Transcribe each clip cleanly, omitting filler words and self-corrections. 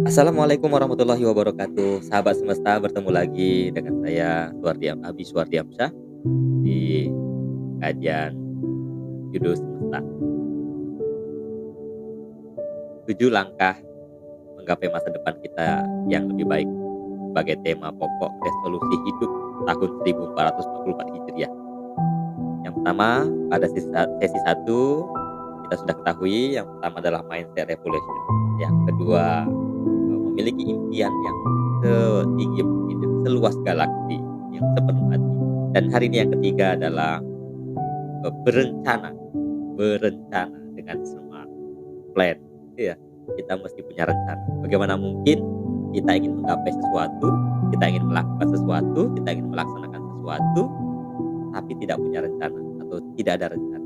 Assalamualaikum warahmatullahi wabarakatuh. Sahabat semesta, bertemu lagi dengan saya Abi Suwardiamsyah di kajian judul semesta. 7 langkah menggapai masa depan kita yang lebih baik sebagai tema pokok resolusi hidup tahun 1444 Hijriah. Yang pertama, pada sesi 1 kita sudah ketahui, yang pertama adalah mindset revolution. Yang kedua, memiliki impian yang setinggi mungkin, yang seluas galaksi, yang sepenuh hati. Dan hari ini yang ketiga adalah berencana, berencana dengan smart plan. Iya, kita mesti punya rencana. Bagaimana mungkin kita ingin menggapai sesuatu, kita ingin melakukan sesuatu, kita ingin melaksanakan sesuatu, tapi tidak punya rencana atau tidak ada rencana.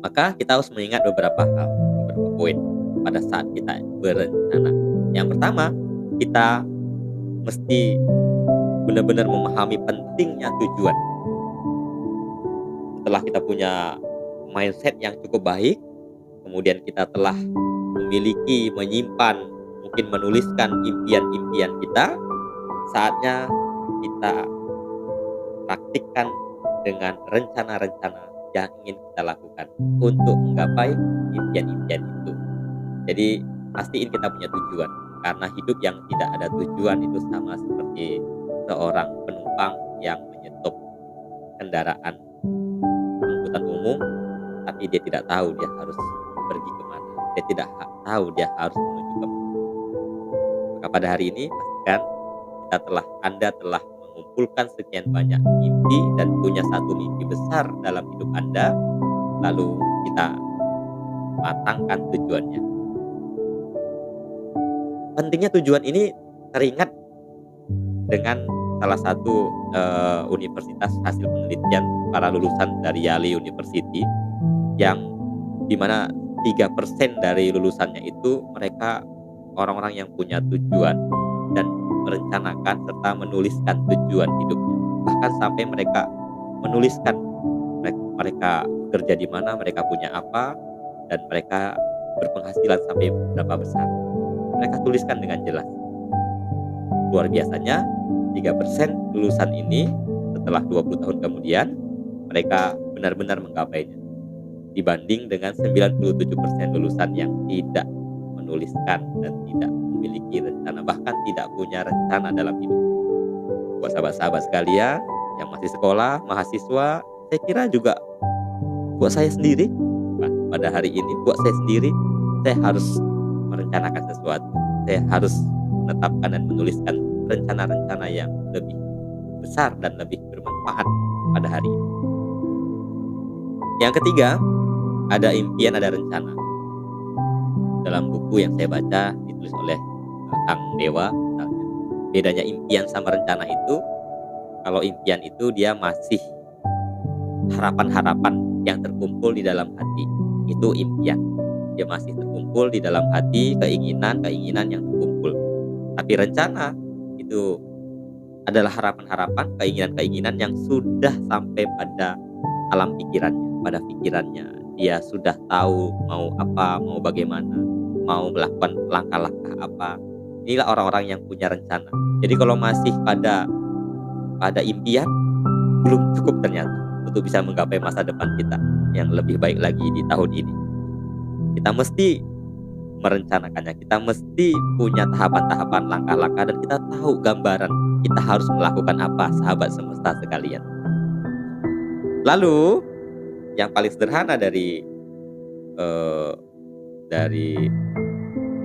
Maka kita harus mengingat beberapa hal, beberapa poin pada saat kita berencana. Yang pertama, kita mesti benar-benar memahami pentingnya tujuan. Setelah kita punya mindset yang cukup baik, kemudian kita telah menyimpan, mungkin menuliskan impian-impian kita, saatnya kita praktikkan dengan rencana-rencana yang ingin kita lakukan untuk menggapai impian-impian itu. Jadi pastiin kita punya tujuan, karena hidup yang tidak ada tujuan itu sama seperti seorang penumpang yang menyetop kendaraan angkutan umum, tapi dia tidak tahu dia harus pergi kemana, dia tidak tahu dia harus menuju kemana. Maka pada hari ini pastikan Anda telah mengumpulkan sekian banyak mimpi dan punya satu mimpi besar dalam hidup Anda, lalu kita matangkan tujuannya. Pentingnya tujuan ini teringat dengan salah satu universitas hasil penelitian para lulusan dari Yale University, yang dimana 3% dari lulusannya itu mereka orang-orang yang punya tujuan dan merencanakan serta menuliskan tujuan hidupnya. Bahkan sampai mereka menuliskan mereka bekerja di mana, mereka punya apa, dan mereka berpenghasilan sampai berapa besar. Mereka tuliskan dengan jelas. Luar biasanya, 3% lulusan ini setelah 20 tahun kemudian mereka benar-benar menggapainya, dibanding dengan 97% lulusan yang tidak menuliskan dan tidak memiliki rencana, bahkan tidak punya rencana dalam hidup. Buat sahabat-sahabat sekalian yang masih sekolah, mahasiswa, saya kira juga buat saya sendiri, pada hari ini buat saya sendiri, saya harus merencanakan sesuatu. Saya harus menetapkan dan menuliskan rencana-rencana yang lebih besar dan lebih bermanfaat pada hari ini. Yang ketiga, ada impian, ada rencana. Dalam buku yang saya baca ditulis oleh Kang Dewa misalnya, bedanya impian sama rencana itu, kalau impian itu dia masih harapan-harapan yang terkumpul di dalam hati, itu impian. Dia masih terkumpul di dalam hati, keinginan-keinginan yang terkumpul. Tapi rencana itu adalah harapan-harapan, keinginan-keinginan yang sudah sampai pada alam pikirannya, pada pikirannya. Dia sudah tahu mau apa, mau bagaimana, mau melakukan langkah-langkah apa. Inilah orang-orang yang punya rencana. Jadi kalau masih pada impian, belum cukup ternyata untuk bisa menggapai masa depan kita yang lebih baik lagi di tahun ini. Kita mesti merencanakannya, kita mesti punya tahapan-tahapan, langkah-langkah, dan kita tahu gambaran kita harus melakukan apa, sahabat semesta sekalian. Lalu yang paling sederhana dari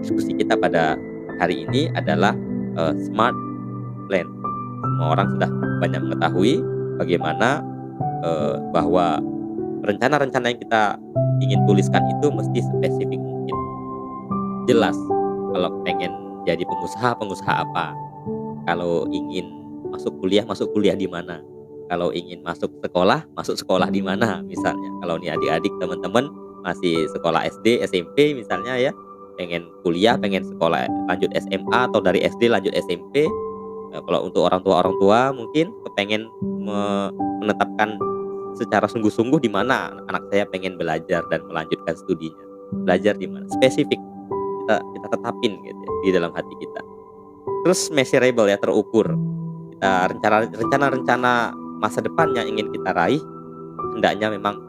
diskusi kita pada hari ini adalah smart plan. Semua orang sudah banyak mengetahui bagaimana bahwa rencana-rencana yang kita ingin tuliskan itu mesti spesifik mungkin. Jelas, kalau pengen jadi pengusaha apa. Kalau ingin masuk kuliah di mana. Kalau ingin masuk sekolah di mana misalnya. Kalau nih adik-adik teman-teman masih sekolah SD, SMP misalnya ya, pengen kuliah, pengen sekolah lanjut SMA atau dari SD lanjut SMP. Kalau untuk orang tua mungkin kepengen menetapkan secara sungguh-sungguh di mana anak saya pengen belajar dan melanjutkan studinya. Belajar di mana? Spesifik. Kita kita tetapin gitu ya di dalam hati kita. Terus measurable ya, terukur. Kita rencana-rencana masa depan yang ingin kita raih hendaknya memang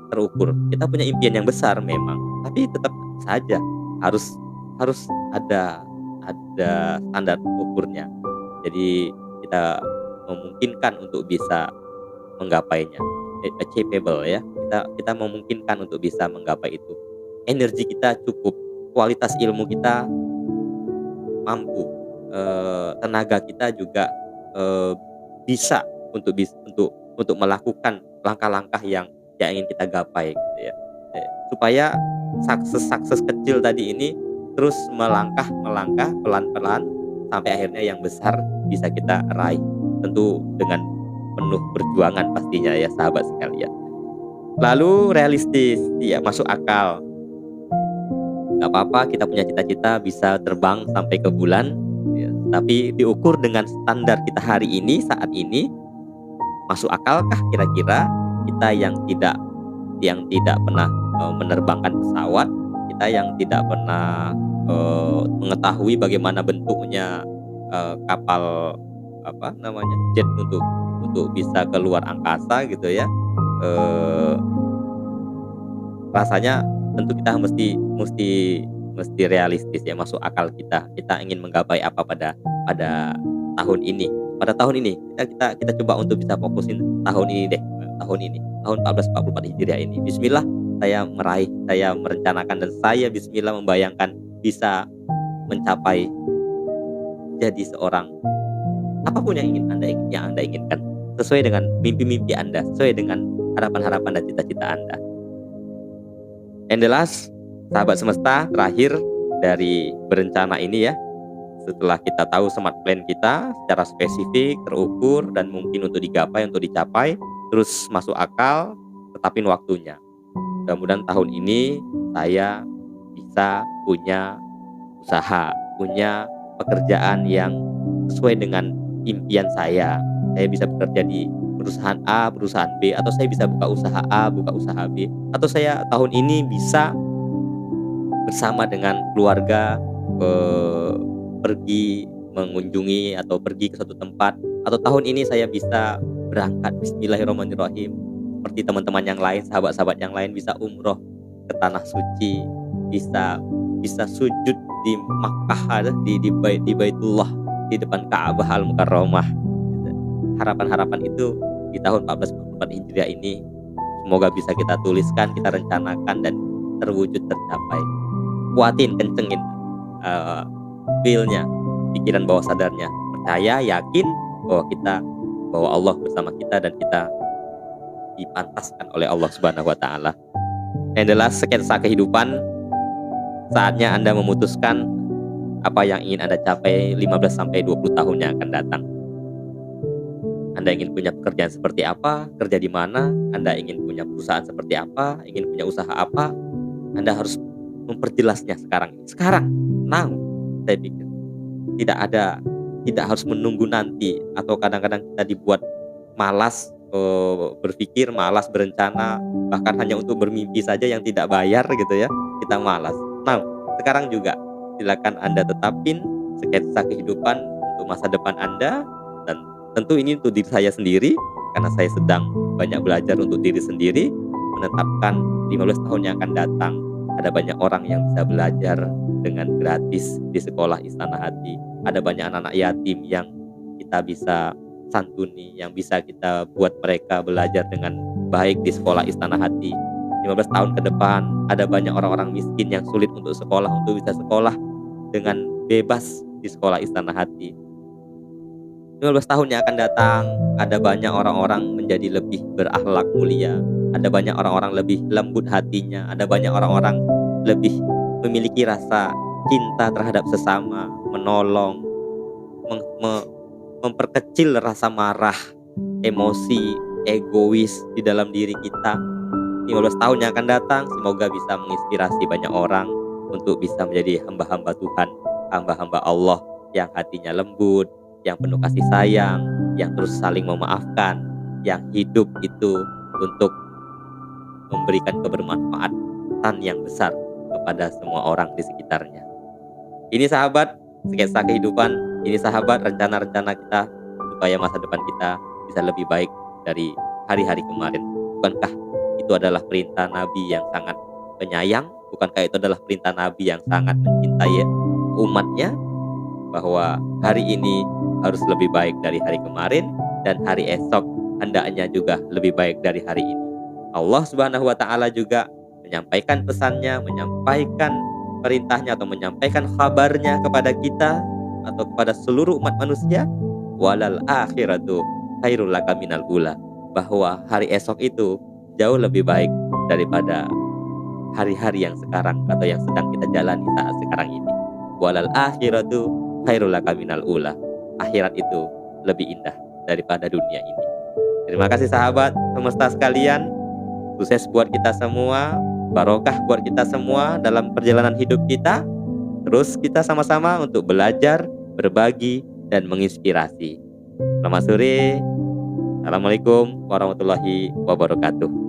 terukur. Kita punya impian yang besar memang, tapi tetap saja harus harus ada standar ukurnya. Jadi kita memungkinkan untuk bisa menggapainya. Achievable ya. Kita memungkinkan untuk bisa menggapai itu. Energi kita cukup, kualitas ilmu kita mampu, tenaga kita juga bisa untuk melakukan langkah-langkah yang ingin kita gapai gitu ya. Supaya sukses kecil tadi ini terus melangkah pelan-pelan sampai akhirnya yang besar bisa kita raih. Tentu dengan penuh perjuangan pastinya ya sahabat sekalian. Lalu realistis, ya masuk akal. Gak apa-apa kita punya cita-cita bisa terbang sampai ke bulan ya, tapi diukur dengan standar kita hari ini, saat ini. Masuk akalkah kira-kira kita yang tidak pernah menerbangkan pesawat, kita yang tidak pernah mengetahui bagaimana bentuknya kapal jet untuk bisa keluar angkasa gitu ya. Rasanya tentu kita mesti realistis ya, masuk akal kita ingin menggapai apa pada tahun ini. Pada tahun ini kita coba untuk bisa fokusin tahun ini 1444 Hijriah ini. Bismillah saya meraih, saya merencanakan dan saya bismillah membayangkan bisa mencapai jadi seorang apapun yang Anda inginkan, sesuai dengan mimpi-mimpi Anda, sesuai dengan harapan-harapan dan cita-cita Anda. And the last, sahabat semesta, terakhir dari berencana ini ya, setelah kita tahu smart plan kita secara spesifik, terukur, dan mungkin untuk dicapai, terus masuk akal, tetapin waktunya. Mudah-mudahan tahun ini saya bisa punya usaha, punya pekerjaan yang sesuai dengan impian saya. Saya bisa bekerja di perusahaan A, perusahaan B, atau saya bisa buka usaha A, buka usaha B, atau saya tahun ini bisa bersama dengan keluarga pergi mengunjungi atau pergi ke suatu tempat, atau tahun ini saya bisa berangkat bismillahirrahmanirrahim seperti teman-teman yang lain, sahabat-sahabat yang lain bisa umroh ke tanah suci, bisa sujud di Makkah, di Baitullah, di depan Ka'bah Al-Mukarramah. Harapan-harapan itu di tahun 1444 Hijriah ini semoga bisa kita tuliskan, kita rencanakan, dan terwujud, tercapai. Kuatin, kencengin feel-nya, pikiran bawah sadarnya, percaya, yakin bahwa Allah bersama kita dan kita dipantaskan oleh Allah Subhanahu wa taala. And the last, sketsa kehidupan. Saatnya Anda memutuskan apa yang ingin Anda capai 15 sampai 20 tahun yang akan datang. Anda ingin punya pekerjaan seperti apa, kerja di mana, Anda ingin punya perusahaan seperti apa, ingin punya usaha apa, Anda harus memperjelasnya sekarang. Now, saya pikir tidak harus menunggu nanti, atau kadang-kadang kita dibuat malas berpikir, malas berencana, bahkan hanya untuk bermimpi saja yang tidak bayar gitu ya, kita malas. Nah, sekarang juga silakan Anda tetapin sketsa kehidupan untuk masa depan Anda, dan tentu ini untuk diri saya sendiri karena saya sedang banyak belajar untuk diri sendiri, menetapkan 15 tahun yang akan datang ada banyak orang yang bisa belajar dengan gratis di sekolah Istana Hati. Ada banyak anak-anak yatim yang kita bisa santuni, yang bisa kita buat mereka belajar dengan baik di sekolah Istana Hati. 15 tahun ke depan ada banyak orang-orang miskin yang sulit untuk sekolah, untuk bisa sekolah dengan bebas di sekolah Istana Hati. 15 tahun yang akan datang ada banyak orang-orang menjadi lebih berakhlak mulia, ada banyak orang-orang lebih lembut hatinya, ada banyak orang-orang lebih memiliki rasa cinta terhadap sesama, menolong, memperkecil rasa marah, emosi, egois di dalam diri kita. 15 tahun yang akan datang semoga bisa menginspirasi banyak orang untuk bisa menjadi hamba-hamba Tuhan, hamba-hamba Allah yang hatinya lembut, yang penuh kasih sayang, yang terus saling memaafkan, yang hidup itu untuk memberikan kebermanfaatan yang besar kepada semua orang di sekitarnya. Ini sahabat sketsa kehidupan, ini sahabat rencana-rencana kita supaya masa depan kita bisa lebih baik dari hari-hari kemarin. Bukankah itu adalah perintah Nabi yang sangat penyayang? Bukankah itu adalah perintah Nabi yang sangat mencintai umatnya? Bahwa hari ini harus lebih baik dari hari kemarin, dan hari esok hendaknya juga lebih baik dari hari ini. Allah Subhanahu wa taala juga menyampaikan pesannya, menyampaikan perintahnya atau menyampaikan kabarnya kepada kita atau kepada seluruh umat manusia, walal akhiratu khairul laka minal ula, bahwa hari esok itu jauh lebih baik daripada hari-hari yang sekarang atau yang sedang kita jalani saat sekarang ini. Walal akhiratu khairul laka minal ula, akhirat itu lebih indah daripada dunia ini. Terima kasih sahabat semesta sekalian, sukses buat kita semua, barokah buat kita semua dalam perjalanan hidup kita. Terus kita sama-sama untuk belajar, berbagi, dan menginspirasi. Selamat sore. Assalamualaikum warahmatullahi wabarakatuh.